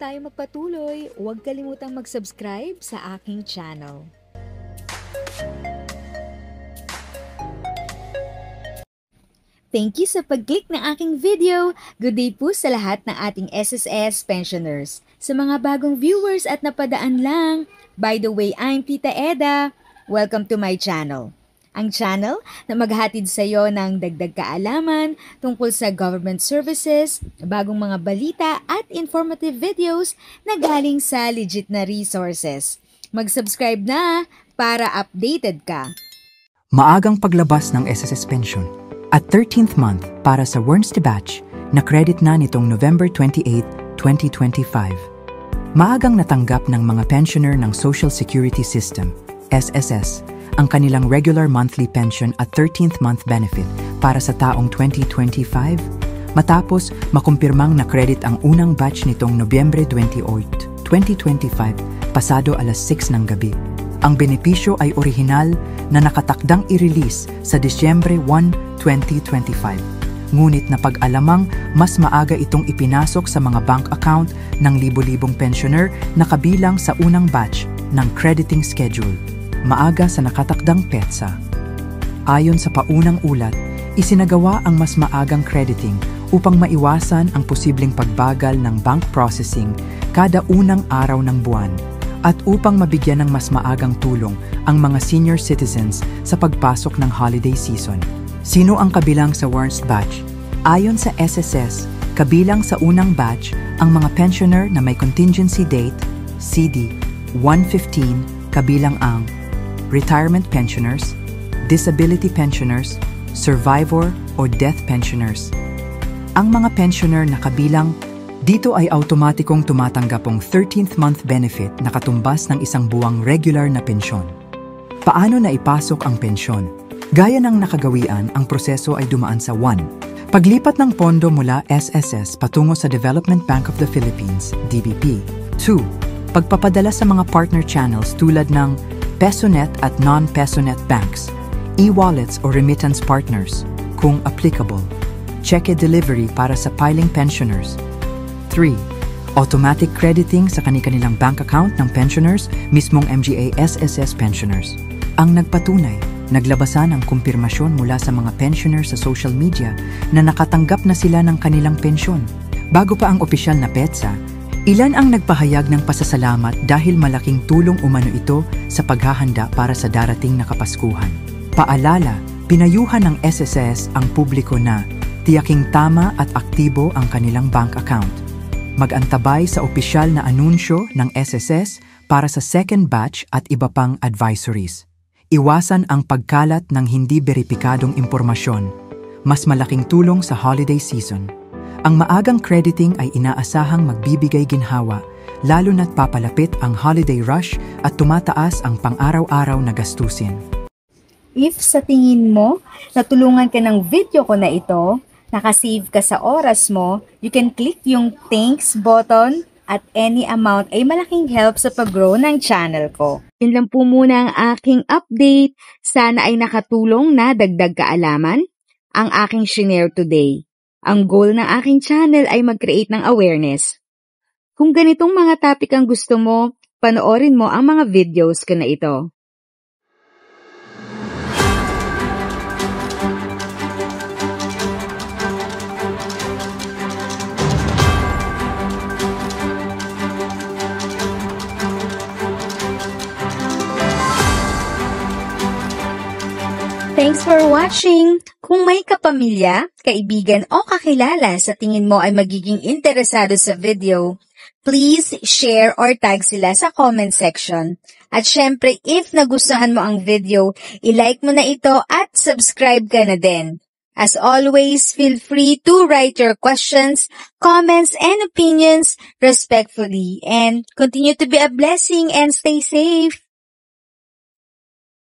tayo magpatuloy, huwag kalimutang mag-subscribe sa aking channel. Thank you sa pag-click ng aking video. Good day po sa lahat ng ating SSS pensioners. Sa mga bagong viewers at napadaan lang, by the way, I'm Tita Eda. Welcome to my channel. Ang channel na maghatid sa iyo ng dagdag kaalaman tungkol sa government services, bagong mga balita at informative videos na galing sa legit na resources. Mag-subscribe na para updated ka. Maagang paglabas ng SSS pension at 13th month para sa Wernste batch na credit na nitong November 28, 2025. Maagang natanggap ng mga pensioner ng Social Security System, SSS, ang kanilang regular monthly pension at 13th month benefit para sa taong 2025 matapos makumpirmang na credit ang unang batch nitong Nobyembre 28, 2025 pasado alas 6 ng gabi. Ang benepisyo ay orihinal na nakatakdang i-release sa Disyembre 1, 2025. Ngunit napag-alamang mas maaga itong ipinasok sa mga bank account ng libo-libong pensioner na kabilang sa unang batch ng crediting schedule. Maaga sa nakatakdang petsa. Ayon sa paunang ulat, isinagawa ang mas maagang crediting upang maiwasan ang posibleng pagbagal ng bank processing kada unang araw ng buwan at upang mabigyan ng mas maagang tulong ang mga senior citizens sa pagpasok ng holiday season. Sino ang kabilang sa Wernste batch? Ayon sa SSS, kabilang sa unang batch ang mga pensioner na may contingency date, CD, 115, kabilang ang retirement pensioners, disability pensioners, survivor o death pensioners. Ang mga pensioner na kabilang dito ay automatikong tumatanggap ng 13th month benefit na katumbas ng isang buwang regular na pensyon. Paano na ipasok ang pensyon? Gaya ng nakagawian, ang proseso ay dumaan sa 1. Paglipat ng pondo mula SSS patungo sa Development Bank of the Philippines, DBP. 2. Pagpapadala sa mga partner channels tulad ng PesoNet at non-PesoNet banks, e-wallets o remittance partners, kung applicable. Cheque delivery para sa piling pensioners. 3. Automatic crediting sa kanilang bank account ng pensioners, mismong MGA SSS pensioners. Ang nagpatunay, naglabasan ang kumpirmasyon mula sa mga pensioners sa social media na nakatanggap na sila ng kanilang pensyon. Bago pa ang opisyal na petsa, ilan ang nagpahayag ng pasasalamat dahil malaking tulong umano ito sa paghahanda para sa darating na Kapaskuhan. Paalala, pinayuhan ng SSS ang publiko na tiyaking tama at aktibo ang kanilang bank account. Mag-antabay sa opisyal na anunsyo ng SSS para sa second batch at iba pang advisories. Iwasan ang pagkalat ng hindi beripikadong impormasyon. Mas malaking tulong sa holiday season. Ang maagang crediting ay inaasahang magbibigay ginhawa, lalo na't papalapit ang holiday rush at tumataas ang pang-araw-araw na gastusin. If sa tingin mo, natulungan ka ng video ko na ito, nakasave ka sa oras mo, you can click yung thanks button at any amount ay malaking help sa pag-grow ng channel ko. Yun lang po muna ang aking update. Sana ay nakatulong na dagdag kaalaman ang aking shinare today. Ang goal ng aking channel ay mag-create ng awareness. Kung ganitong mga topic ang gusto mo, panoorin mo ang mga videos ko na ito. Thanks for watching! Kung may kapamilya, kaibigan o kakilala sa tingin mo ay magiging interesado sa video, please share or tag sila sa comment section. At syempre, if nagustuhan mo ang video, i-like mo na ito at subscribe ka na din. As always, feel free to write your questions, comments, and opinions respectfully. And continue to be a blessing and stay safe!